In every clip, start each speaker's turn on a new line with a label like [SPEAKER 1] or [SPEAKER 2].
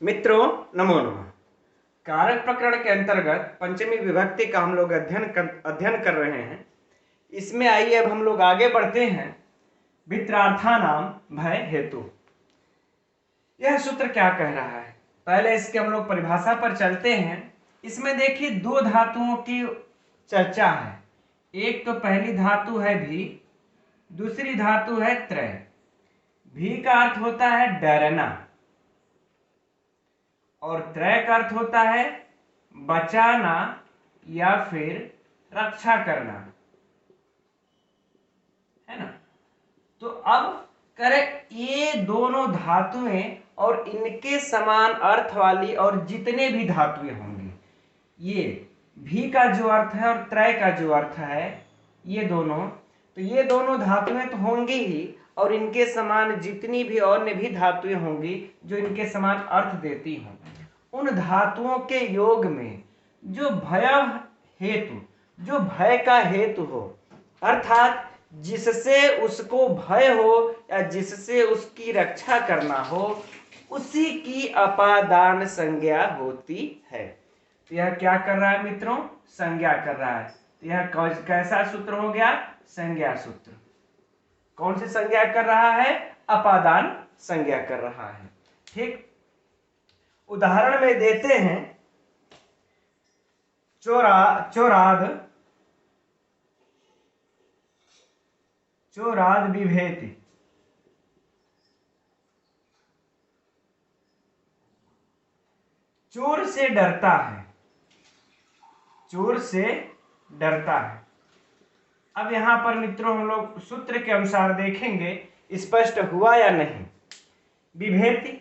[SPEAKER 1] मित्रों, नमो नमः। कारक प्रकरण के अंतर्गत पंचमी विभक्ति का हम लोग अध्ययन कर रहे हैं। इसमें आइए अब हम लोग आगे बढ़ते हैं। वित्रार्थानाम भय हेतु, यह सूत्र क्या कह रहा है? पहले इसके हम लोग परिभाषा पर चलते हैं। इसमें देखिए दो धातुओं की चर्चा है। एक तो पहली धातु है भी, दूसरी धातु है त्रय। भी का अर्थ होता है डरना और त्रय का अर्थ होता है बचाना या फिर रक्षा करना, है ना। तो अब करें, ये दोनों धातुएं और इनके समान अर्थ वाली और जितने भी धातुएं होंगी, ये भी का जो अर्थ है और त्रय का जो अर्थ है, ये दोनों, तो ये दोनों धातुएं तो होंगी ही, और इनके समान जितनी भी अन्य भी धातुएं होंगी जो इनके समान अर्थ देती हों, उन धातुओं के योग में जो भय हेतु, जो भय का हेतु हो, अर्थात जिससे उसको भय हो या जिससे उसकी रक्षा करना हो, उसी की अपादान संज्ञा होती है। तो यह क्या कर रहा है मित्रों? संज्ञा कर रहा है। तो यह कैसा सूत्र हो गया? संज्ञा सूत्र। कौन सी संज्ञा कर रहा है? अपादान संज्ञा कर रहा है। ठीक, उदाहरण में देते हैं चोराद बिभेति। चोर से डरता है, चोर से डरता है। अब यहां पर मित्रों हम लोग सूत्र के अनुसार देखेंगे स्पष्ट हुआ या नहीं। बिभेति,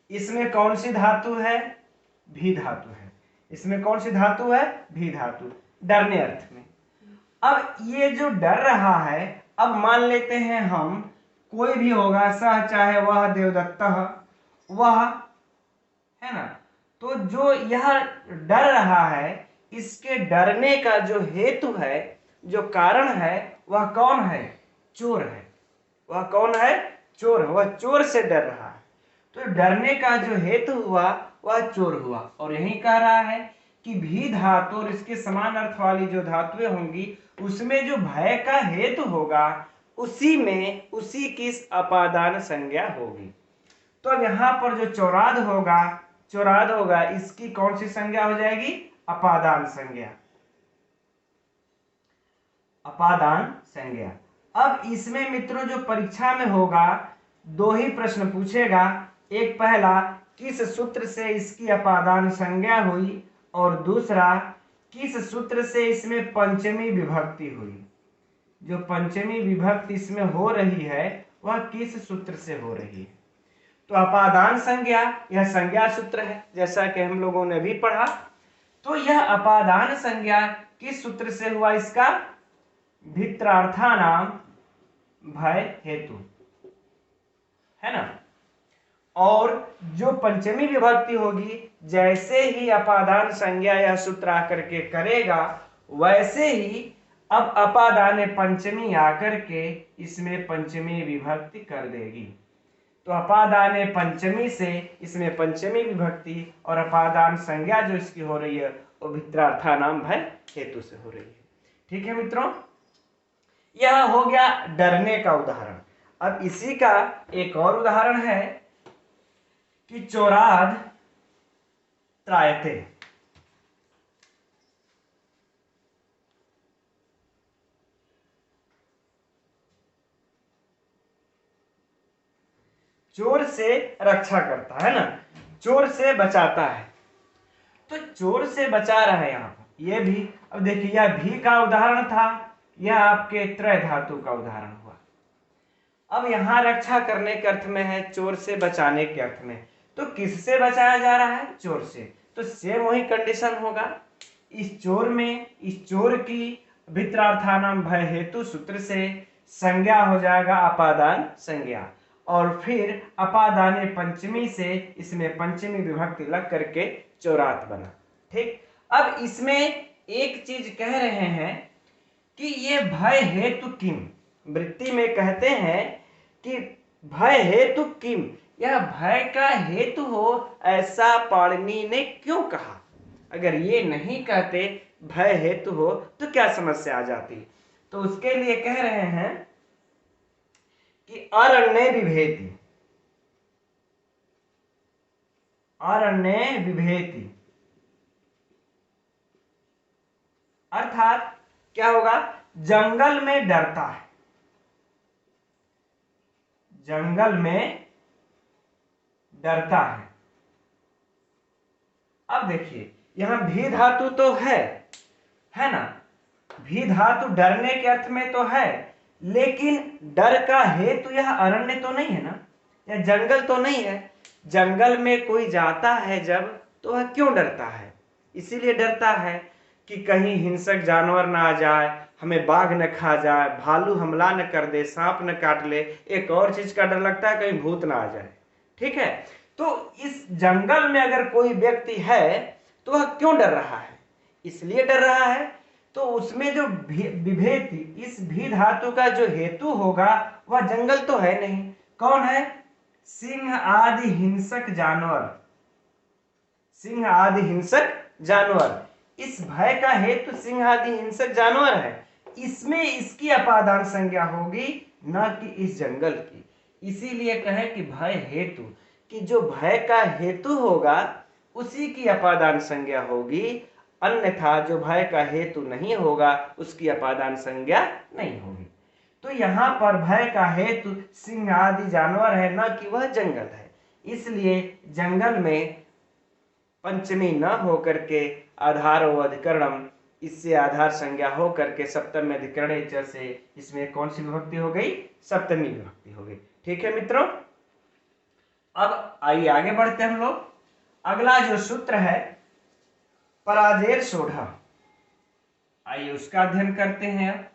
[SPEAKER 1] इसमें कौन सी धातु है? भी धातु है। इसमें कौन सी धातु है? भी धातु, डरने अर्थ में। अब ये जो डर रहा है, अब मान लेते हैं हम, कोई भी होगा, सह चाहे वह देवदत्त वह, है ना। तो जो यह डर रहा है, इसके डरने का जो हेतु है, जो कारण है, वह कौन है? चोर है। वह कौन है? चोर है। वह चोर से डर रहा है। तो डरने का जो हेतु हुआ वह चोर हुआ। और यही कह रहा है कि भी धातु और इसके समान अर्थ वाली जो धातुएं होंगी, उसमें जो भय का हेतु होगा, उसी में उसी की अपादान संज्ञा होगी। तो अब यहां पर जो चौराद होगा, इसकी कौन सी संज्ञा हो जाएगी? अपादान संज्ञा। अपादान संज्ञा। अब इसमें मित्रों जो परीक्षा में होगा, दो ही प्रश्न पूछेगा। एक पहला, किस सूत्र से इसकी अपादान संज्ञा हुई, और दूसरा, किस सूत्र से इसमें पंचमी विभक्ति हुई। जो पंचमी विभक्ति इसमें हो रही है, वह किस सूत्र से हो रही है। तो अपादान संज्ञा, यह संज्ञा सूत्र है, जैसा कि हम लोगों ने भी पढ़ा। तो यह अपादान संज्ञा किस सूत्र से हुआ? इसका भित्रार्थानाम भय हेतु, है ना। और जो पंचमी विभक्ति होगी, जैसे ही अपादान संज्ञा यह सूत्र आकर के करेगा, वैसे ही अब अपादान पंचमी आकर के इसमें पंचमी विभक्ति कर देगी। तो अपादान पंचमी से इसमें पंचमी विभक्ति, और अपादान संज्ञा जो इसकी हो रही है, वो भित्रार्थानाम भय हेतु से हो रही है। ठीक है मित्रों, यह हो गया डरने का उदाहरण। अब इसी का एक और उदाहरण है कि चोराद त्रायते। चोर से रक्षा करता है ना, चोर से बचाता है। तो चोर से बचा रहा है यहां पर, यह भी। अब देखिए, यह भी का उदाहरण था, यह आपके त्रय धातु का उदाहरण हुआ। अब यहां रक्षा करने के अर्थ में है, चोर से बचाने के अर्थ में। तो किससे बचाया जा रहा है? चोर से। तो सेम वही कंडीशन होगा। इस चोर में, इस चोर की भित्रार्थानाम भय हेतु सूत्र से संज्ञा हो जाएगा अपादान संज्ञा, और फिर अपादाने पंचमी से इसमें पंचमी विभक्ति लग करके चौरात बना। ठीक, अब इसमें एक चीज कह रहे हैं कि ये भय हेतु किम, वृत्ति में कहते हैं कि भय हेतु किम, यह भय का हेतु हो ऐसा पाणिनि ने क्यों कहा? अगर ये नहीं कहते भय हेतु हो तो क्या समस्या आ जाती? तो उसके लिए कह रहे हैं कि अरण्य विभेति, अरण्य विभेति अर्थात क्या होगा? जंगल में डरता है, जंगल में डरता है। अब देखिए यहां भी धातु तो है ना, भी धातु डरने के अर्थ में तो है, लेकिन डर का हेतु यह अरण्य तो नहीं है ना, यह जंगल तो नहीं है। जंगल में कोई जाता है जब, तो वह क्यों डरता है? इसीलिए डरता है कि कहीं हिंसक जानवर ना आ जाए, हमें बाघ न खा जाए, भालू हमला न कर दे, सांप न काट ले। एक और चीज का डर लगता है, कहीं भूत ना आ जाए। ठीक है, तो इस जंगल में अगर कोई व्यक्ति है तो वह क्यों डर रहा है? इसलिए डर रहा है। तो उसमें जो विभेति, इस भी धातु का जो हेतु होगा वह जंगल तो है नहीं। कौन है? सिंह आदि हिंसक जानवर, सिंह आदि हिंसक जानवर। इस भय का हेतु सिंह आदि हिंसक जानवर है, इसमें इसकी अपादान संज्ञा होगी, न कि इस जंगल की। इसीलिए कहे कि भय हेतु, कि जो भय का हेतु होगा उसी की अपादान संज्ञा होगी, अन्यथा जो भय का हेतु नहीं होगा उसकी अपादान संज्ञा नहीं होगी। तो यहाँ पर भय का हेतु सिंह आदि जानवर है, न कि वह जंगल है। इसलिए जंगल में पंचमी न होकर के आधारो अधिकरणम, इससे आधार संज्ञा हो करके सप्तमी अधिकरण से इसमें कौन सी विभक्ति हो गई? सप्तमी विभक्ति हो गई। ठीक है मित्रों, अब आइए आगे बढ़ते हम लोग। अगला जो सूत्र है पराजेर सोढ़, आइए उसका अध्ययन करते हैं। अब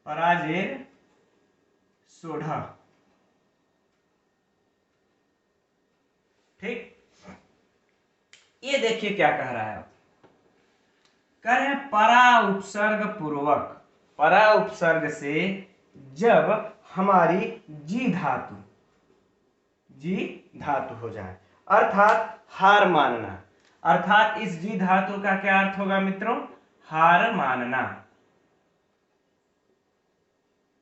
[SPEAKER 1] पराजेर सोढ़, ठीक। ये देखिए क्या कह रहा है, कह रहे हैं परा उपसर्ग पूर्वक, परा उपसर्ग से जब हमारी जी धातु, जी धातु हो जाए, अर्थात हार मानना। अर्थात इस जी धातु का क्या अर्थ होगा मित्रों? हार मानना,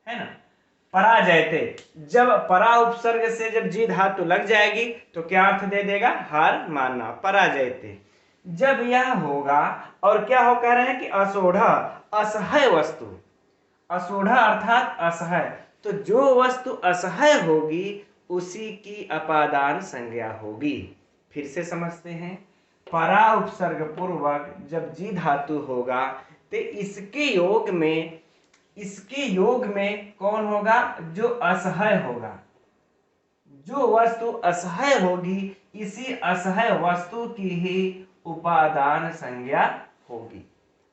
[SPEAKER 1] है ना। पराजयते, जब परा उपसर्ग से जब जी धातु लग जाएगी तो क्या अर्थ दे देगा? हार मानना, पराजयते। जब यह होगा, और क्या हो कह रहे हैं कि असोढ़, असह्य वस्तु, असोढ़ अर्थात असह्य, तो जो वस्तु असह्य होगी उसी की अपादान संज्ञा होगी। फिर से समझते हैं, परा उपसर्ग पूर्वक जब जी धातु होगा तो इसके योग में, इसके योग में कौन होगा? जो असह्य होगा। जो वस्तु असह्य होगी इसी असह्य वस्तु की ही उपादान संज्ञा होगी।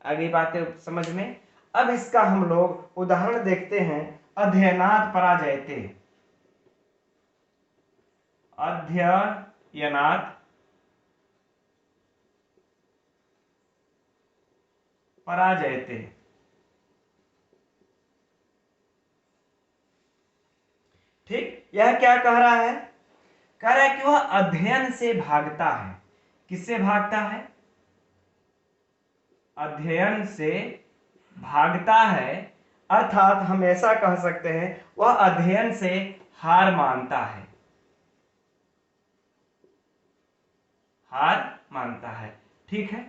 [SPEAKER 1] आगे बातें समझ में। अब इसका हम लोग उदाहरण देखते हैं। अध्ययनात् पराजयते, अध्ययनात् पराजयते, ठीक। यह क्या कह रहा है? कह रहा है कि वह अध्ययन से भागता है। किससे भागता है? अध्ययन से भागता है, अर्थात हम ऐसा कह सकते हैं वह अध्ययन से हार मानता है, हार मानता है। ठीक है।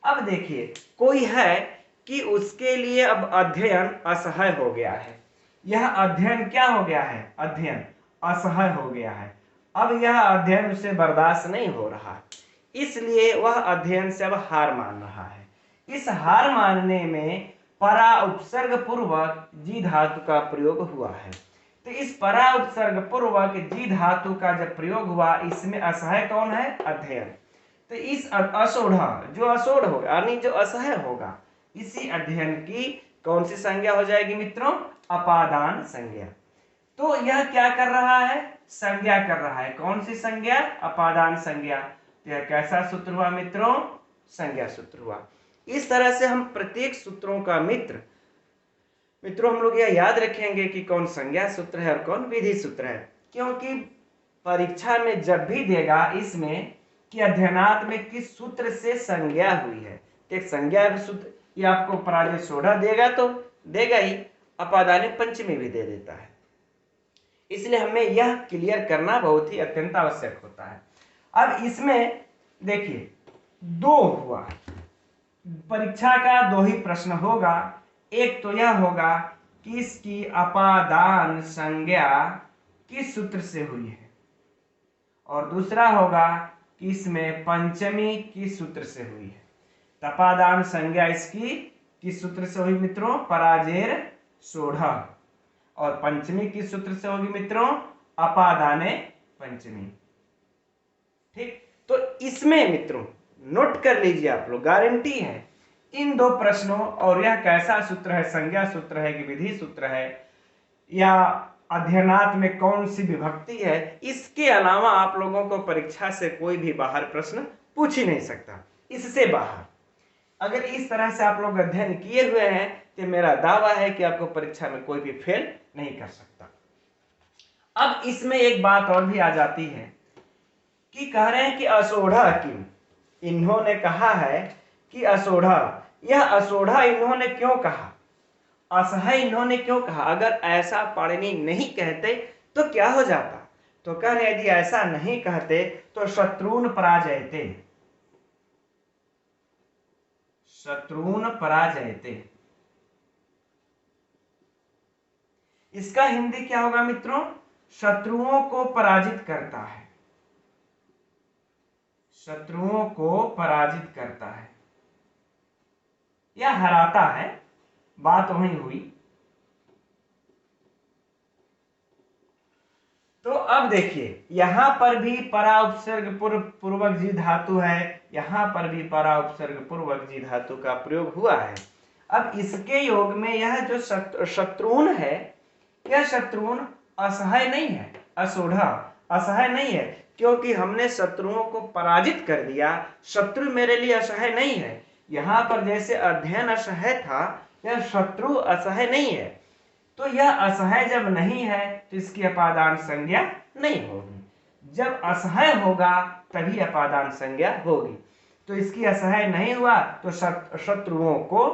[SPEAKER 1] अब देखिए कोई है कि उसके लिए अब अध्ययन असह्य हो गया है। यह अध्ययन क्या हो गया है? अध्ययन असह्य हो गया है। अब यह अध्ययन उसे बर्दाश्त नहीं हो रहा, इसलिए वह अध्ययन से अब हार मान रहा है। इस हार मानने में परा उपसर्ग पूर्वक जी धातु का प्रयोग हुआ है। तो इस परा उपसर्ग पूर्वक जी धातु का जब प्रयोग हुआ, इसमें असह्य कौन है? अध्ययन। तो इस असोढ़, जो असोढ़ होगा यानी जो असह्य होगा, इसी अध्ययन की कौन सी संज्ञा हो जाएगी मित्रों? अपादान संज्ञा। तो यह क्या कर रहा है? संज्ञा कर रहा है। कौन सी संज्ञा? अपादान संज्ञा। तो यह कैसा सूत्र हुआ मित्रों? संज्ञा सूत्र हुआ। इस तरह से हम प्रत्येक सूत्रों का मित्रों हम लोग यह याद रखेंगे कि कौन संज्ञा सूत्र है और कौन विधि सूत्र है, क्योंकि परीक्षा में जब भी देगा इसमें कि अध्ययनात् में किस सूत्र से संज्ञा हुई है, तो एक संज्ञा सूत्र ये आपको पराजय सोढ़ा देगा तो देगा ही, अपादानी पंचमी भी दे देता है। इसलिए हमें यह क्लियर करना बहुत ही अत्यंत आवश्यक होता है। अब इसमें देखिए दो हुआ, परीक्षा का दो ही प्रश्न होगा। एक तो यह होगा कि इसकी अपादान संज्ञा किस सूत्र से हुई है, और दूसरा होगा कि इसमें पंचमी किस सूत्र से हुई है। अपादान संज्ञा इसकी किस सूत्र से हुई मित्रों, पराजेर सोढ़ा, और पंचमी किस सूत्र से होगी मित्रों, अपादाने पंचमी। ठीक, तो इसमें मित्रों नोट कर लीजिए आप लोग, गारंटी है इन दो प्रश्नों, और यह कैसा सूत्र है, संज्ञा सूत्र है कि विधि सूत्र है, या अध्ययनात् में कौन सी विभक्ति है, इसके अलावा आप लोगों को परीक्षा से कोई भी बाहर प्रश्न पूछ ही नहीं सकता। इससे बाहर अगर इस तरह से आप लोग अध्ययन किए हुए हैं तो मेरा दावा है कि आपको परीक्षा में कोई भी फेल नहीं कर सकता। अब इसमें एक बात और भी आ जाती है कि कह रहे हैं कि असोढ़ा किम, इन्होंने कहा है कि असोढ़ा, यह असोढ़ा इन्होंने क्यों कहा, असह्य इन्होंने क्यों कहा। अगर ऐसा पाणिनि नहीं कहते तो क्या हो जाता, तो कह रहे यदि ऐसा नहीं कहते तो शत्रुन पराजयते, शत्रुन पराजयते, इसका हिंदी क्या होगा मित्रों, शत्रुओं को पराजित करता है, शत्रुओं को पराजित करता है या हराता है, बात वही हुई। तो अब देखिए यहां पर भी परा उपसर्ग पूर्वक जी धातु है, यहां पर भी परा उपसर्ग पूर्वक जी धातु का प्रयोग हुआ है। अब इसके योग में यह जो शत्रुन है, यह शत्रुन असहाय नहीं है, असोढ़ा असहाय नहीं है, क्योंकि हमने शत्रुओं को पराजित कर दिया। शत्रु मेरे लिए असहाय नहीं है। यहां पर जैसे अध्ययन असहाय था, यह शत्रु असहाय नहीं है। तो यह असहाय जब नहीं है तो इसकी अपादान संज्ञा नहीं होगी। जब असहाय होगा तभी अपादान संज्ञा होगी। तो इसकी असहाय नहीं हुआ तो शत्रुओं को,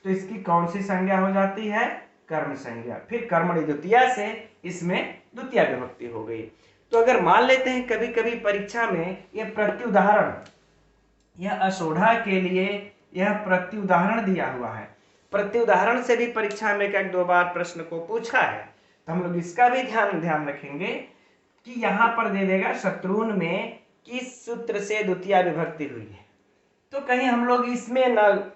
[SPEAKER 1] तो इसकी कौन सी संज्ञा हो जाती है, कर्म संज्ञा। फिर कर्मणि द्वितीया से इसमें द्वितीय विभक्ति हो गई। तो अगर मान लेते हैं कभी कभी परीक्षा में यह प्रत्युदाहरण, यह असोढ़ा के लिए यह प्रत्युदाहरण दिया हुआ है, प्रत्युदाहरण से भी परीक्षा में एक दो बार प्रश्न को पूछा है, तो हम लोग इसका भी ध्यान रखेंगे कि यहां पर दे देगा शत्रुन में किस सूत्र से द्वितीय विभक्ति हुई है। तो कहीं हम लोग इसमें न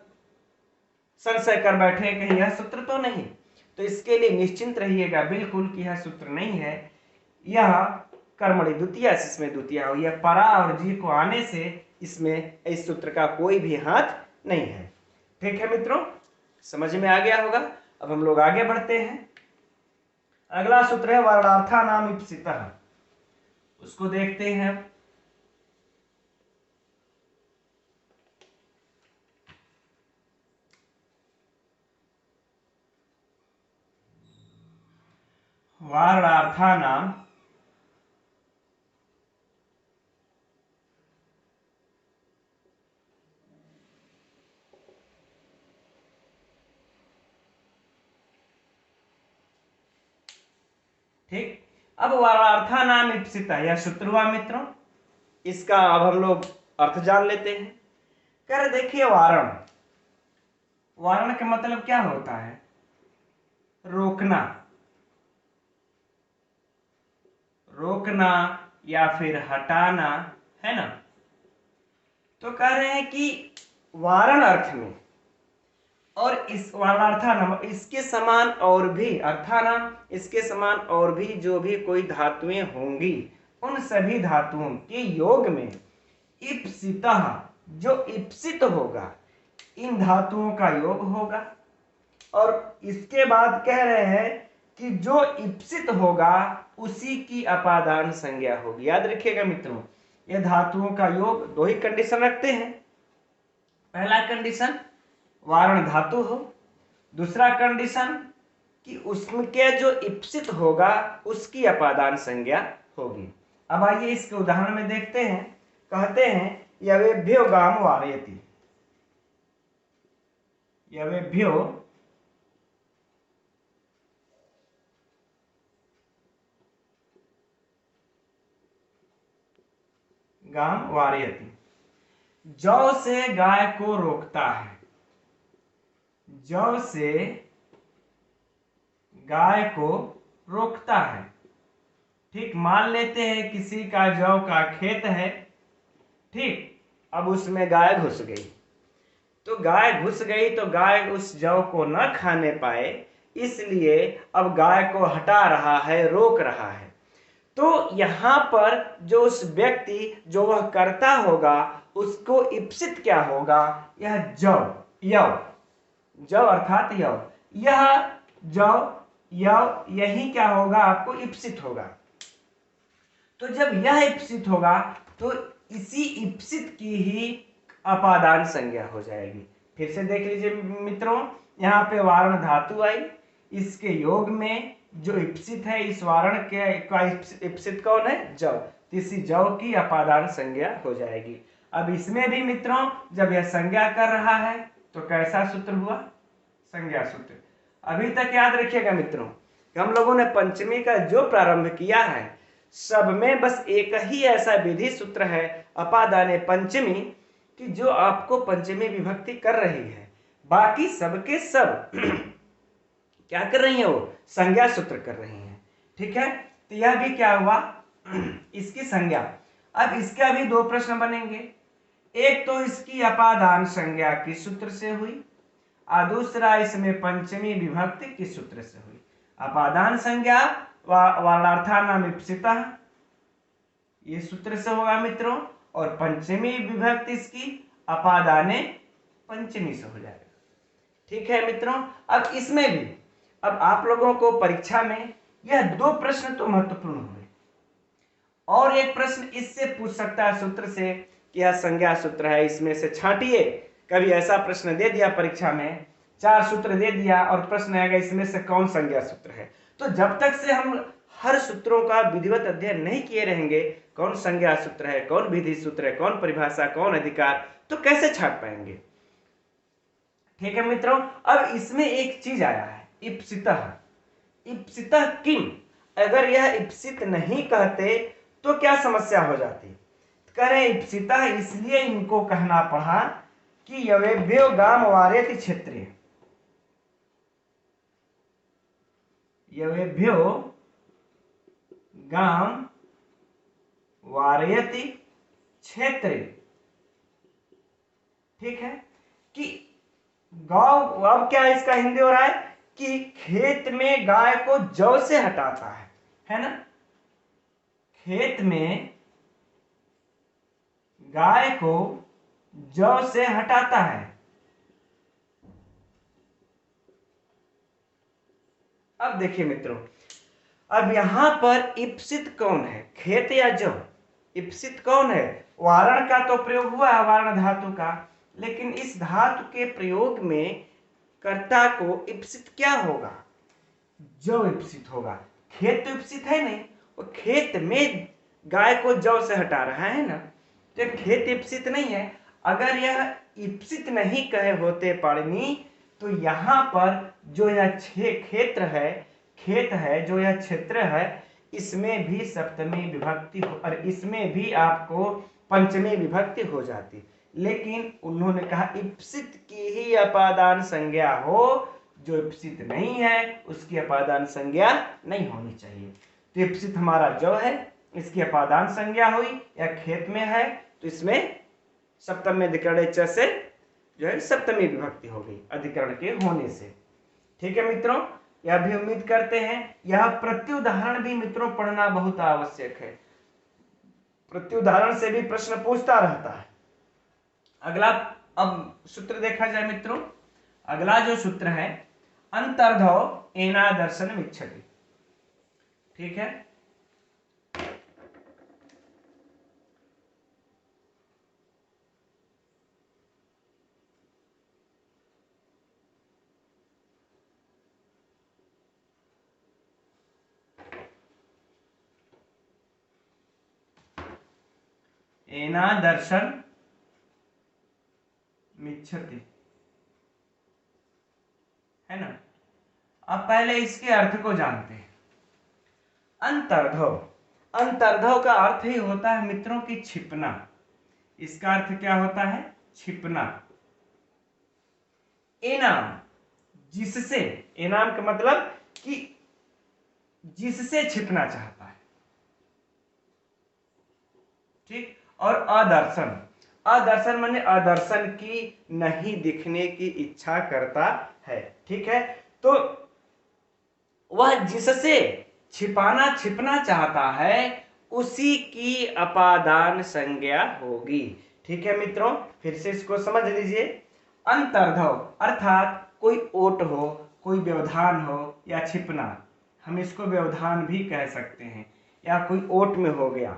[SPEAKER 1] संशय कर बैठे कहीं यह सूत्र तो नहीं, तो इसके लिए निश्चिंत रहिएगा बिल्कुल कि यह सूत्र नहीं है, यह कर्मणि द्वितीया से इसमें द्वितीय हुई है। परा और जी को आने से इसमें इस सूत्र का कोई भी हाथ नहीं है। ठीक है मित्रों, समझ में आ गया होगा। अब हम लोग आगे बढ़ते हैं। अगला सूत्र है वर्णार्था नाम इप्सितः, उसको देखते हैं। वर्णार्था नाम ठीक। अब वर्णार्था नाम इप्सितः यह सूत्र हुआ मित्रों। इसका अब हम लोग अर्थ जान लेते हैं। कर देखिए वारण, वारण का मतलब क्या होता है, रोकना, रोकना या फिर हटाना, है ना। तो कह रहे हैं कि वारण अर्थ में, और इस वर्णार्थानाम इसके समान और भी, अर्थानाम इसके समान और भी जो भी कोई धातुएं होंगी, उन सभी धातुओं के योग में इप्सितः, जो इप्सित होगा, इन धातुओं का योग होगा। और इसके बाद कह रहे हैं कि जो इप्सित होगा उसी की अपादान संज्ञा होगी। याद रखिएगा मित्रों, ये धातुओं का योग दो ही कंडीशन रखते हैं। पहला कंडीशन वारण धातु हो। दूसरा कंडीशन कि उसके जो इप्सित होगा उसकी अपादान संज्ञा होगी। अब आइए इसके उदाहरण में देखते हैं। कहते हैं यवेभ्यो गाम वारयति, यवेभ्यो गाम वारयति, जौ से गाय को रोकता है, जौ से गाय को रोकता है। ठीक, मान लेते हैं किसी का जौ का खेत है, ठीक, अब उसमें गाय घुस गई, तो गाय घुस गई तो गाय उस जौ को न खाने पाए, इसलिए अब गाय को हटा रहा है, रोक रहा है। तो यहां पर जो उस व्यक्ति जो वह करता होगा उसको इप्सित क्या होगा, यह जौ, यव, जौ अर्थात यव, यह जौ यव यही क्या होगा, आपको इप्सित होगा। तो जब यह इप्सित होगा तो इसी इप्सित की ही अपादान संज्ञा हो जाएगी। फिर से देख लीजिए मित्रों, यहाँ पे वारण धातु आई, इसके योग में जो इप्सित है, इस वारण के का इप्सित कौन है, जौ, इसी जौ की अपादान संज्ञा हो जाएगी। अब इसमें भी मित्रों जब यह संज्ञा कर रहा है तो कैसा सूत्र हुआ, संज्ञा सूत्र। अभी तक याद रखिएगा मित्रों, हम लोगों ने पंचमी का जो प्रारंभ किया है सब में बस एक ही ऐसा विधि सूत्र है अपादाने पंचमी, कि जो आपको पंचमी विभक्ति कर रही है, बाकी सबके सब क्या कर रही है, वो संज्ञा सूत्र कर रही है। ठीक है, तो यह भी क्या हुआ, इसकी संज्ञा। अब इसके अभी दो प्रश्न बनेंगे, एक तो इसकी अपादान संज्ञा किस सूत्र से हुई, और दूसरा इसमें पंचमी विभक्ति किस सूत्र से हुई। अपादान संज्ञा वालार्थानाम इप्सितः, ये सूत्र से होगा मित्रों, और पंचमी विभक्ति इसकी अपादाने पंचमी से हो जाएगा। ठीक है मित्रों, अब इसमें भी अब आप लोगों को परीक्षा में यह दो प्रश्न तो महत्वपूर्ण हुए, और एक प्रश्न इससे पूछ सकता है सूत्र से कि यह संज्ञा सूत्र है, इसमें से छांटिए। कभी ऐसा प्रश्न दे दिया परीक्षा में, 4 सूत्र दे दिया और प्रश्न आएगा इसमें से कौन संज्ञा सूत्र है। तो जब तक से हम हर सूत्रों का विधिवत अध्ययन नहीं किए रहेंगे, कौन संज्ञा सूत्र है, कौन विधि सूत्र है, कौन परिभाषा, कौन अधिकार, तो कैसे छांट पाएंगे। ठीक है मित्रों, अब इसमें एक चीज आया है, इप्सितः, इप्सितः किम, अगर यह इप्सित नहीं कहते तो क्या समस्या हो जाती। कह रहे इप्सितः इसलिए इनको कहना पड़ा कि यवेभ्यो गाम वारयति क्षेत्रे, यवेभ्यो गाम वारयति क्षेत्रे। ठीक है, कि गांव, अब क्या इसका हिंदी हो रहा है कि खेत में गाय को जौ से हटाता है ना, खेत में गाय को जौ से हटाता है। अब देखिए मित्रों, अब यहां पर इप्सित कौन है, खेत या जौ, इप्सित कौन है, वारण का तो प्रयोग हुआ है, वारण धातु का, लेकिन इस धातु के प्रयोग में कर्ता को इप्सित क्या होगा, जौ इप्सित होगा। खेत तो इप्सित है नहीं, वो खेत में गाय को जौ से हटा रहा है ना, तो खेत इप्सित नहीं है। अगर यह इप्सित नहीं कहे होते पाणिनि तो यहां पर जो यह क्षेत्र है, खेत है, जो यह क्षेत्र है, इसमें भी सप्तमी विभक्ति और इसमें भी आपको पंचमी विभक्ति हो जाती, लेकिन उन्होंने कहा इप्सित की ही अपादान संज्ञा हो, जो इप्सित नहीं है उसकी अपादान संज्ञा नहीं होनी चाहिए। तो इप्सित हमारा जौ है, इसकी अपादान संज्ञा हुई, या खेत में है तो इसमें सप्तम में अधिकरण च से जो है सप्तमी विभक्ति हो गई अधिकरण के होने से। ठीक है मित्रों, यह भी उम्मीद करते हैं, यह प्रत्युदाहरण भी मित्रों पढ़ना बहुत आवश्यक है, प्रत्युदाहरण से भी प्रश्न पूछता रहता है। अगला अब सूत्र देखा जाए मित्रों, अगला जो सूत्र है अंतर्धव एना दर्शन इच्छति। ठीक है, एना दर्शन मिच्छति, है ना। अब पहले इसके अर्थ को जानते हैं। अंतर्धव, अंतर्धव का अर्थ ही होता है मित्रों की छिपना। इसका अर्थ क्या होता है? छिपना। एनाम, जिससे, एनाम का मतलब कि जिससे छिपना चाहता है, ठीक। और अदर्शन, अदर्शन माने अदर्शन की, नहीं दिखने की इच्छा करता है, ठीक है। तो वह जिससे छिपना चाहता है उसी की अपादान संज्ञा होगी, ठीक है मित्रों। फिर से इसको समझ लीजिए। अंतर्धव अर्थात कोई ओट हो, कोई व्यवधान हो या छिपना, हम इसको व्यवधान भी कह सकते हैं, या कोई ओट में हो गया।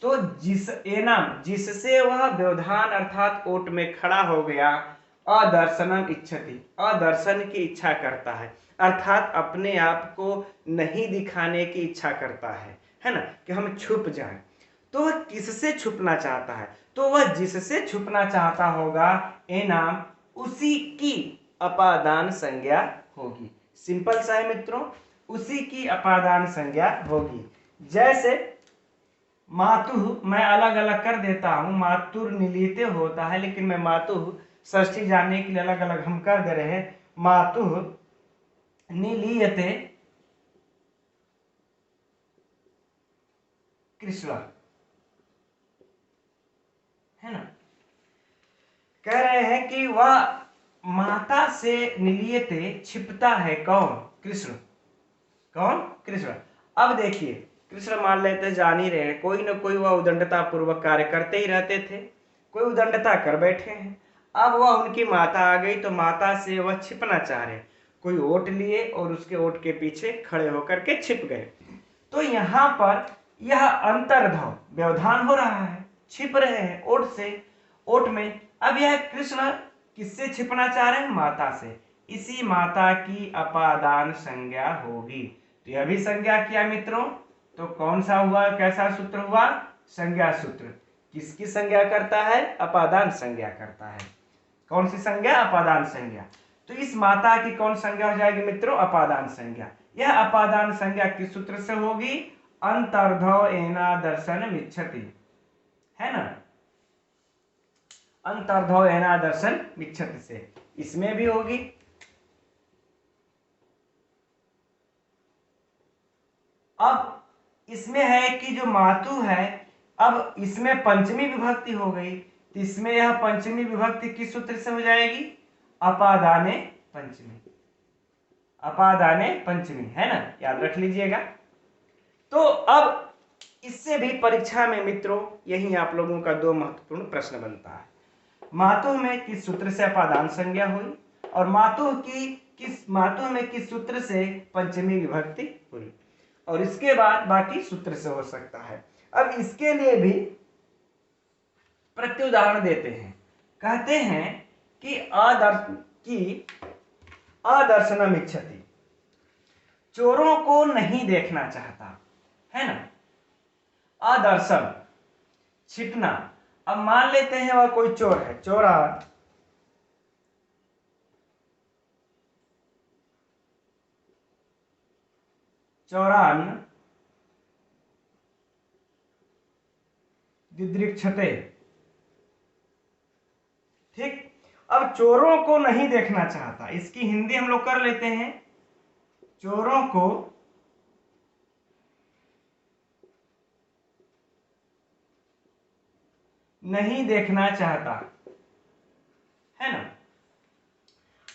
[SPEAKER 1] तो जिस एनम, जिससे वह व्यवधान अर्थात ओट में खड़ा हो गया, अदर्शनम इच्छति, अदर्शन की इच्छा करता है, अर्थात अपने आप को नहीं दिखाने की इच्छा करता है ना, कि हम छुप जाएं। तो वह किससे छुपना चाहता है? तो वह जिससे छुपना चाहता होगा, एनाम, उसी की अपादान संज्ञा होगी। सिंपल सा है मित्रों, उसी की अपादान संज्ञा होगी। जैसे मातुः, मैं अलग अलग कर देता हूं, मातुर निलीते होता है, लेकिन मैं मातुः षष्ठी जानने के लिए अलग अलग हम कर दे रहे हैं। मातुः निलीयते कृष्ण, है ना। कह रहे हैं कि वह माता से निलीयते छिपता है। कौन? कृष्ण। कौन? कृष्ण। अब देखिए, कृष्ण मान लेते जान ही रहे हैं, कोई ना कोई वह उदंडता पूर्वक कार्य करते ही रहते थे, कोई उदंडता कर बैठे हैं। अब वह उनकी माता आ गई तो माता से वह छिपना चाह रहे, कोई ओट लिए और उसके ओट के पीछे खड़े होकर के छिप गए। तो यहाँ पर यह अंतर्धव, व्यवधान हो रहा है, छिप रहे हैं ओट से, ओट में। अब यह कृष्ण किससे छिपना चाह रहे हैं? माता से। इसी माता की अपादान संज्ञा होगी। तो यह भी संज्ञा किया मित्रों, तो कौन सा हुआ, कैसा सूत्र हुआ? संज्ञा सूत्र। किसकी संज्ञा करता है? अपादान संज्ञा करता है। कौन सी संज्ञा? अपादान संज्ञा। तो इस माता की कौन संज्ञा हो जाएगी मित्रों? अपादान संज्ञा। यह अपादान संज्ञा किस सूत्र से होगी? अंतर्धव एना दर्शन मिच्छति, है ना। अंतर्धव एना दर्शन मिच्छति से इसमें भी होगी। अब इसमें है कि जो मातु है, अब इसमें पंचमी विभक्ति हो गई, तो इसमें यह पंचमी विभक्ति किस सूत्र से हो जाएगी? अपादाने पंचमी, अपादाने पंचमी, है ना, याद रख लीजिएगा। तो अब इससे भी परीक्षा में मित्रों यही आप लोगों का दो महत्वपूर्ण प्रश्न बनता है। मातु में किस सूत्र से अपादान संज्ञा हुई, और मातु में किस सूत्र से पंचमी विभक्ति हुई, और इसके बाद बाकी सूत्र से हो सकता है। अब इसके लिए भी प्रत्युदाहरण देते हैं। कहते हैं कि अदर्शनम इच्छति, चोरों को नहीं देखना चाहता, है ना। अदर्शन, छिपना। अब मान लेते हैं वह कोई चोर है, चोरान, चौरान दिदृक्षते, ठीक। अब चोरों को नहीं देखना चाहता, इसकी हिंदी हम लोग कर लेते हैं, चोरों को नहीं देखना चाहता, है ना।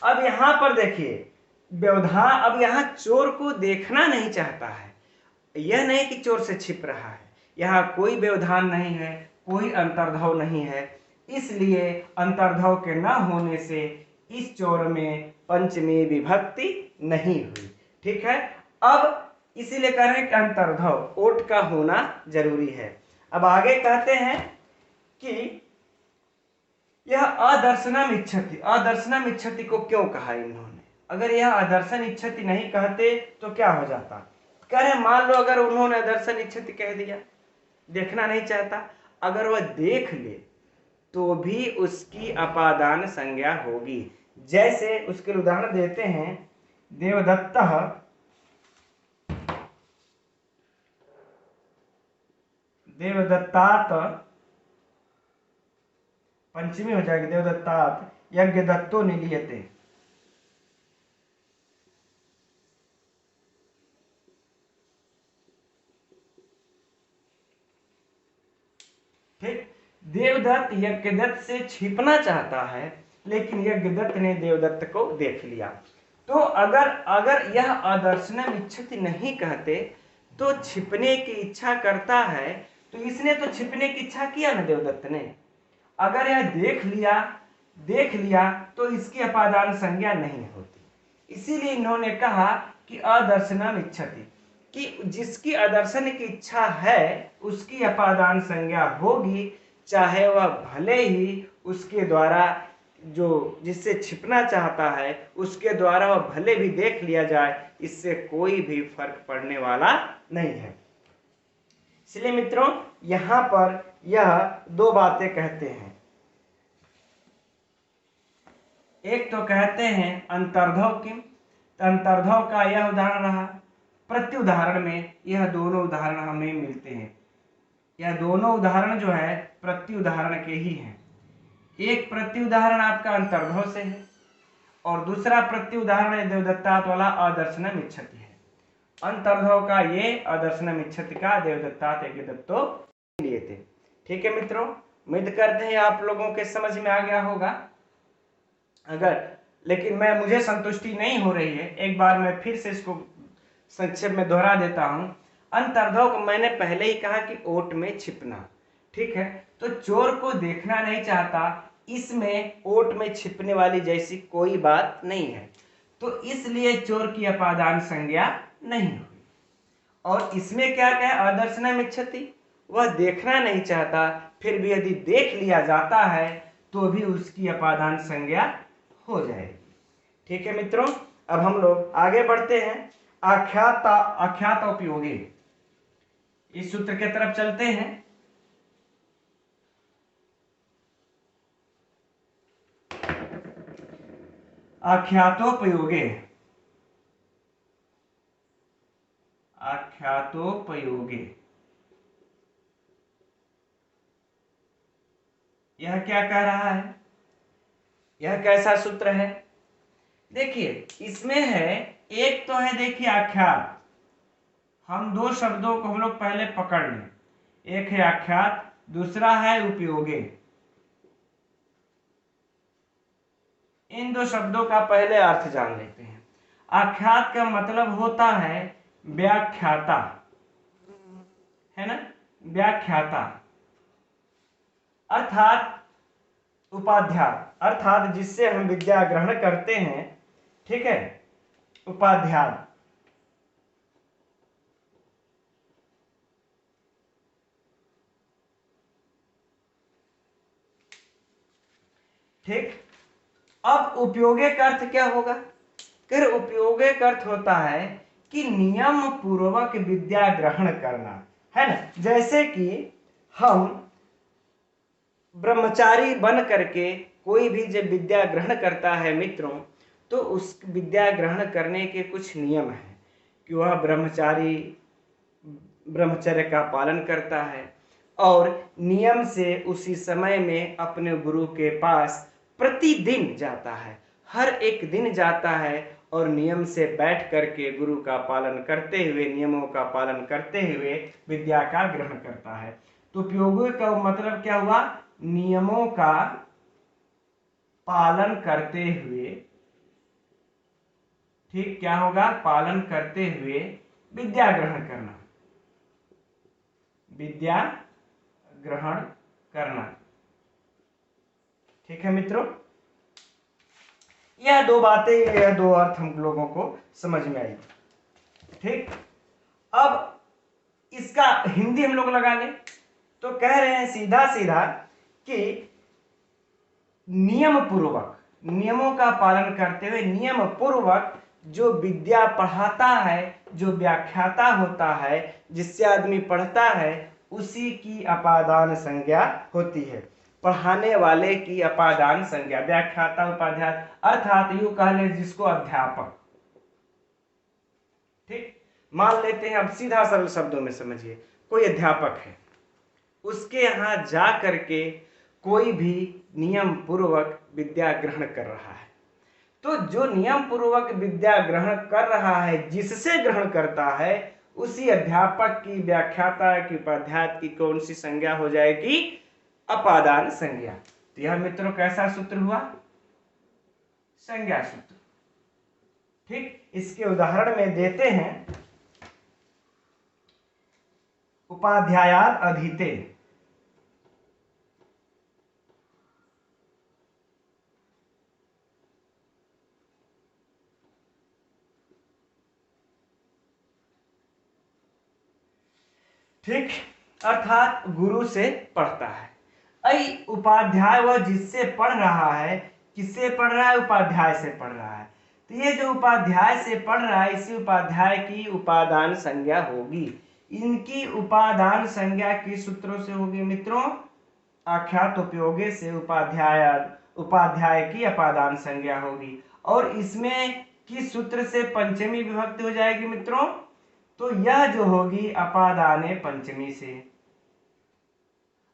[SPEAKER 1] अब यहां पर देखिए व्यवधान, अब यहां चोर को देखना नहीं चाहता है, यह नहीं कि चोर से छिप रहा है, यहां कोई व्यवधान नहीं है, कोई अंतर्धव नहीं है, इसलिए अंतर्धव के न होने से इस चोर में पंचमी विभक्ति नहीं हुई, ठीक है। अब इसीलिए कह रहे हैं कि अंतर्धव, ओट का होना जरूरी है। अब आगे कहते हैं कि यह अदर्शनम इच्छति, अदर्शनम इच्छति को क्यों कहा इन्होंने? अगर यह अदर्शन इच्छति नहीं कहते तो क्या हो जाता? कह रहे मान लो अगर उन्होंने अदर्शन इच्छति कह दिया, देखना नहीं चाहता, अगर वह देख ले तो भी उसकी अपादान संज्ञा होगी। जैसे उसके उदाहरण देते हैं, देवदत्तः देवदत्तात, पंचमी हो जाएगी, देवदत्तात यज्ञदत्तो निलीयते। ठीक, देवदत्त यज्ञदत्त से छिपना चाहता है, लेकिन यज्ञदत्त ने देवदत्त को देख लिया। तो अगर यह अदर्शनम इच्छति नहीं कहते तो छिपने की इच्छा करता है, तो इसने तो छिपने की इच्छा किया ना देवदत्त ने। अगर यह देख लिया तो इसकी अपादान संज्ञा नहीं होती। इसीलिए इन्होंने कहा कि अदर्शनम इच्छति, कि जिसकी अदर्शन की इच्छा है उसकी अपादान संज्ञा होगी, चाहे वह भले ही उसके द्वारा, जो जिससे छिपना चाहता है उसके द्वारा वह भले भी देख लिया जाए, इससे कोई भी फर्क पड़ने वाला नहीं है। इसलिए मित्रों यहां पर यह दो बातें कहते हैं। एक तो कहते हैं अंतर्धव किम, अंतर्धव का यह उदाहरण रहा। प्रत्युदाहरण में यह दोनों उदाहरण हमें मिलते हैं। यह दोनों उदाहरण जो है प्रत्युदाहरण के ही हैं। एक प्रत्युदाहरण आपका अंतर्धव से है और दूसरा प्रत्युदाहरण देवदत्तात वाला अदर्शनम इच्छति है। अंतर्धव का ये, अदर्शनम इच्छति का देवदत्तात यज्ञदत्तो लिए थे। ठीक है मित्रों, उम्मीद करते हैं आप लोगों के समझ में आ गया होगा। लेकिन मुझे संतुष्टि नहीं हो रही है, एक बार मैं फिर से इसको संक्षेप में दोहरा देता हूं। अंतर्धव को मैंने पहले ही कहा कि ओट में छिपना, ठीक है। तो चोर को देखना नहीं चाहता, इसमें ओट में छिपने वाली जैसी कोई बात नहीं है, तो इसलिए चोर की अपादान संज्ञा नहीं हुई। और इसमें क्या कहा, अदर्शनम इच्छति, वह देखना नहीं चाहता, फिर भी यदि देख लिया जाता है तो भी उसकी अपादान संज्ञा हो जाएगी। ठीक है मित्रों, अब हम लोग आगे बढ़ते हैं। आख्यात उपयोगी, इस सूत्र के तरफ चलते हैं। आख्यातोपयोगे, आख्यातोपयोगे, यह क्या कह रहा है, यह कैसा सूत्र है? देखिए इसमें है, एक तो है देखिए आख्यात, हम दो शब्दों को हम लोग पहले पकड़ लें, एक है आख्यात, दूसरा है उपयोगे। इन दो शब्दों का पहले अर्थ जान लेते हैं। आख्यात का मतलब होता है व्याख्याता, है ना, व्याख्याता अर्थात उपाध्याय, अर्थात जिससे हम विद्या ग्रहण करते हैं, ठीक है, उपाध्याय। ठीक, अब उपयोगे का अर्थ क्या होगा? फिर उपयोगे का अर्थ होता है कि नियम पूर्वक विद्या ग्रहण करना, है ना। जैसे कि हम ब्रह्मचारी बन करके कोई भी जब विद्या ग्रहण करता है मित्रों, तो उस विद्या ग्रहण करने के कुछ नियम हैं कि वह ब्रह्मचर्य का पालन करता है और नियम से उसी समय में अपने गुरु के पास प्रतिदिन जाता है, हर एक दिन जाता है और नियम से बैठ करके गुरु का पालन करते हुए, नियमों का पालन करते हुए विद्या का ग्रहण करता है। तो उपयोगी का मतलब क्या हुआ? नियमों का पालन करते हुए, ठीक, क्या होगा? पालन करते हुए विद्या ग्रहण करना, विद्या ग्रहण करना। ठीक है मित्रों, यह दो बातें, यह दो अर्थ हम लोगों को समझ में आई। ठीक, अब इसका हिंदी हम लोग लगा लें तो कह रहे हैं सीधा सीधा कि नियम पूर्वक, नियमों का पालन करते हुए नियम पूर्वक जो विद्या पढ़ाता है, जो व्याख्याता होता है, जिससे आदमी पढ़ता है, उसी की अपादान संज्ञा होती है। पढ़ाने वाले की अपादान संज्ञा, व्याख्याता उपाध्याय, अर्थात यूं कह ले जिसको अध्यापक। ठीक, मान लेते हैं, अब सीधा सरल शब्दों में समझिए, कोई अध्यापक है, उसके यहाँ जा करके कोई भी नियम पूर्वक विद्या ग्रहण कर रहा है, तो जो नियम पूर्वक विद्या ग्रहण कर रहा है, जिससे ग्रहण करता है, उसी अध्यापक की, व्याख्याता की, उपाध्याय की कौन सी संज्ञा हो जाएगी? अपादान संज्ञा। तो यह मित्रों कैसा सूत्र हुआ? संज्ञा सूत्र। ठीक, इसके उदाहरण में देते हैं, उपाध्यायात् अधीते। ठीक, अर्थात गुरु से पढ़ता है। अई उपाध्याय वह जिससे पढ़ रहा है, किससे पढ़ रहा है? उपाध्याय से पढ़ रहा है। तो ये जो उपाध्याय से पढ़ रहा है, इसी उपाध्याय की उपादान संज्ञा होगी। इनकी उपादान संज्ञा किस सूत्रों से होगी मित्रों? आख्यात उपयोगे से उपाध्याय की अपादान संज्ञा होगी। और इसमें किस सूत्र से पंचमी विभक्ति हो जाएगी मित्रों? तो यह जो होगी अपादाने पंचमी से,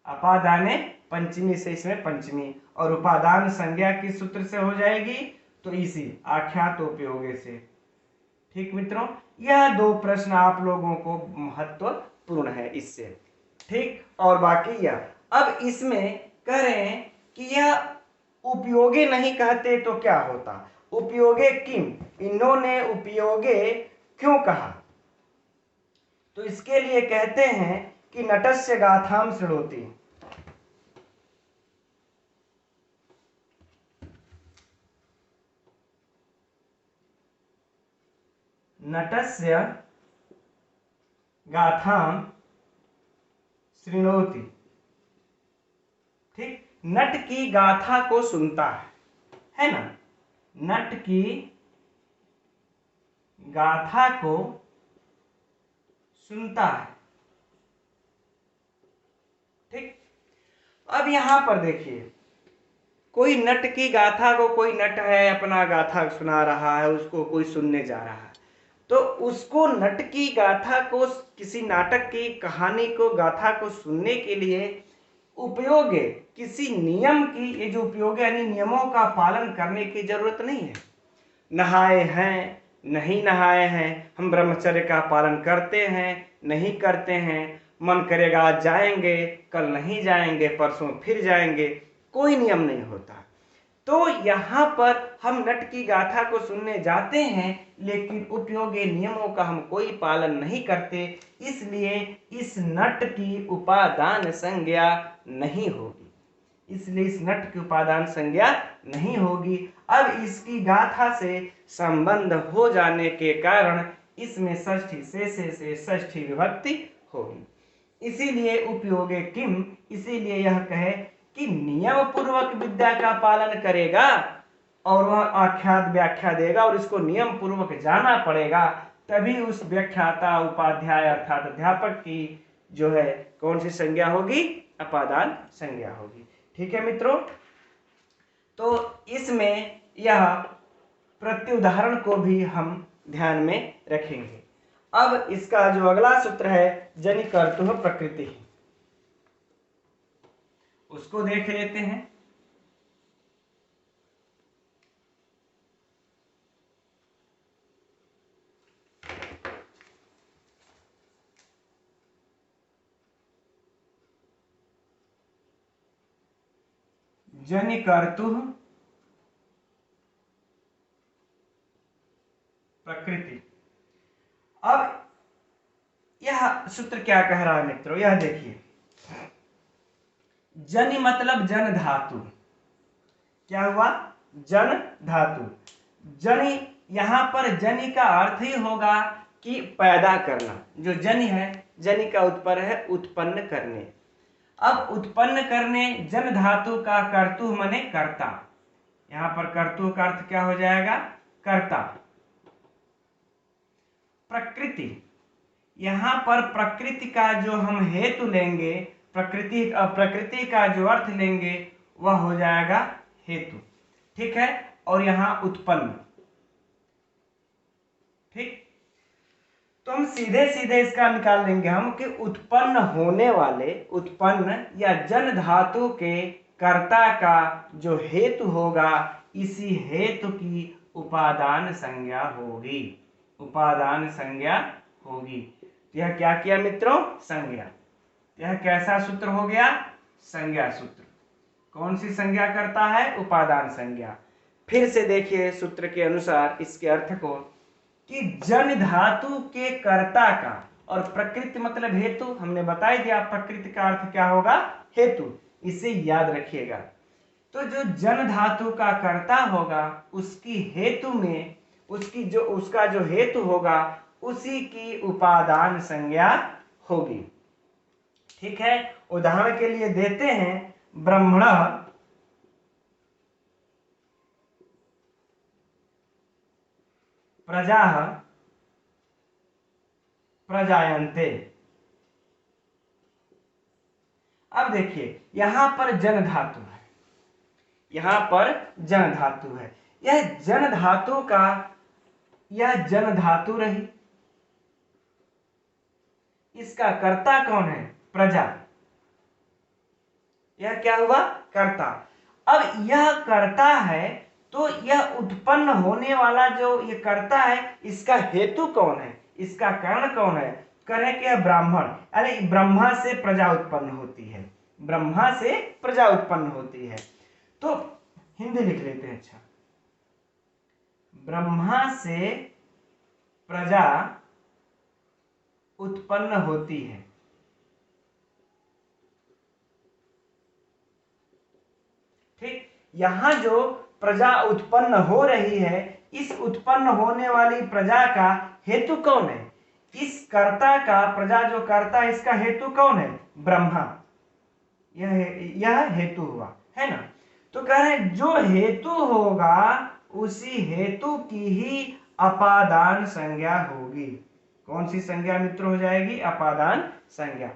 [SPEAKER 1] अपादाने पंचमी से, इसमें पंचमी। और उपादान संज्ञा किस सूत्र से हो जाएगी? तो इसी आख्यात उपयोगे से। ठीक मित्रों, यह दो प्रश्न आप लोगों को महत्वपूर्ण है इससे। ठीक, और बाकी यह, अब इसमें कह रहे हैं कि यह उपयोगे नहीं कहते तो क्या होता? उपयोगे किम, इन्होंने उपयोगे क्यों कहा? तो इसके लिए कहते हैं कि नटस्य गाथाम शृणोति। नटस्य गाथाम शृणोति। ठीक, नट की गाथा को सुनता है ना? नट की गाथा को सुनता है। ठीक, अब यहां पर देखिए, कोई नट की गाथा को, कोई नट है अपना गाथा सुना रहा है, उसको कोई सुनने जा रहा है, तो उसको नट की गाथा को, किसी नाटक की कहानी को, गाथा को सुनने के लिए उपयोगे किसी नियम की, ये जो उपयोग यानी नियमों का पालन करने की जरूरत नहीं है। नहाए हैं, नहीं नहाए हैं, हम ब्रह्मचर्य का पालन करते हैं, नहीं करते हैं, मन करेगा आज जाएंगे, कल नहीं जाएंगे, परसों फिर जाएंगे, कोई नियम नहीं होता। तो यहाँ पर हम नट की गाथा को सुनने जाते हैं, लेकिन उपयोगी नियमों का हम कोई पालन नहीं करते, इसलिए इस नट की उपादान संज्ञा नहीं होगी। इसलिए इस नट की उपादान संज्ञा नहीं होगी। अब इसकी गाथा से संबंध हो जाने के कारण इसमें षष्ठी से षष्ठी विभक्ति होगी। इसीलिए उपयोगे किम, इसीलिए यह कहे कि नियम पूर्वक विद्या का पालन करेगा और वह आख्यात व्याख्या देगा और इसको नियम पूर्वक जाना पड़ेगा, तभी उस व्याख्याता उपाध्याय अर्थात अध्यापक की जो है कौन सी संज्ञा होगी? अपादान संज्ञा होगी। ठीक है मित्रों, तो इसमें यह प्रत्युदाहरण को भी हम ध्यान में रखेंगे। अब इसका जो अगला सूत्र है जनिकर्तुः प्रकृति, उसको देख लेते हैं। जनिकर्तुः प्रकृति। अब यह सूत्र क्या कह रहा है मित्रों? यह देखिए, जनि मतलब जन धातु। क्या हुआ? जन धातु। जनि, यहां पर जनि का अर्थ ही होगा कि पैदा करना। जो जनि है, जनि का उत्तर है उत्पन्न करने। अब उत्पन्न करने, जन धातु का कर्तु माने कर्ता। यहां पर कर्तु का अर्थ क्या हो जाएगा? कर्ता। प्रकृति, यहाँ पर प्रकृति का जो हम हेतु लेंगे, प्रकृति का जो अर्थ लेंगे वह हो जाएगा हेतु, ठीक है। और यहाँ उत्पन्न, ठीक। तो हम सीधे सीधे इसका निकाल लेंगे हम कि उत्पन्न होने वाले, उत्पन्न या जन धातु के कर्ता का जो हेतु होगा, इसी हेतु की उपादान संज्ञा होगी, उपादान संज्ञा होगी। तो यह क्या किया मित्रों? संज्ञा। यह कैसा सूत्र हो गया? संज्ञा सूत्र। कौन सी संज्ञा करता है? उपादान संज्ञा। फिर से देखिए सूत्र के अनुसार इसके अर्थ को कि जन धातु के कर्ता का, और प्रकृति मतलब हेतु, हमने बता ही दिया प्रकृति का अर्थ क्या होगा? हेतु, इसे याद रखिएगा। तो जो जन धातु का कर्ता होगा उसकी हेतु में उसका जो हेतु होगा उसी की उपादान संज्ञा होगी, ठीक है। उदाहरण के लिए देते हैं ब्रह्मणः प्रजाः प्रजायन्ते। अब देखिए यहां पर जन धातु है, यहां पर जन धातु है। यह जन धातु का, यह जन धातु रही, इसका कर्ता कौन है? प्रजा। यह क्या हुआ? कर्ता। अब यह कर्ता है तो यह उत्पन्न होने वाला जो ये कर्ता है, इसका हेतु कौन है? इसका कारण कौन है? करें कि ब्राह्मण, अरे ब्रह्मा से प्रजा उत्पन्न होती है, ब्रह्मा से प्रजा उत्पन्न होती है। तो हिंदी लिख लेते हैं। अच्छा, ब्रह्मा से प्रजा उत्पन्न होती है, ठीक। यहां जो प्रजा उत्पन्न हो रही है, इस उत्पन्न होने वाली प्रजा का हेतु कौन है? इस कर्ता का, प्रजा जो कर्ता है, इसका हेतु कौन है? ब्रह्मा। यह हेतु हुआ, है ना। तो कह रहे हैं जो हेतु होगा उसी हेतु की ही अपादान संज्ञा होगी। कौन सी संज्ञा मित्र हो जाएगी? अपादान संज्ञा।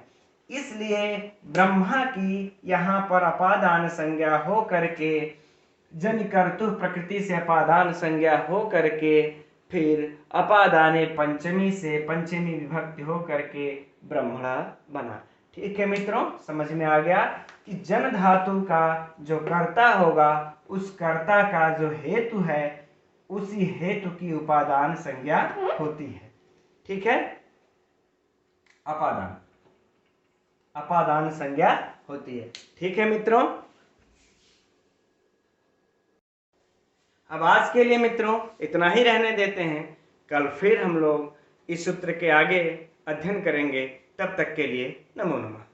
[SPEAKER 1] इसलिए ब्रह्मा की यहाँ पर अपादान संज्ञा हो करके, जन कर्तु प्रकृति से अपादान संज्ञा हो करके, फिर अपादाने पंचमी से पंचमी विभक्ति हो करके ब्रह्मणा बना। ठीक है मित्रों, समझ में आ गया कि जन धातु का जो कर्ता होगा उस कर्ता का जो हेतु है उसी हेतु की उपादान संज्ञा होती है, ठीक है। अपादान, अपादान संज्ञा होती है, ठीक है मित्रों। अब आज के लिए मित्रों इतना ही रहने देते हैं, कल फिर हम लोग इस सूत्र के आगे अध्ययन करेंगे। तब तक के लिए नमो नमः।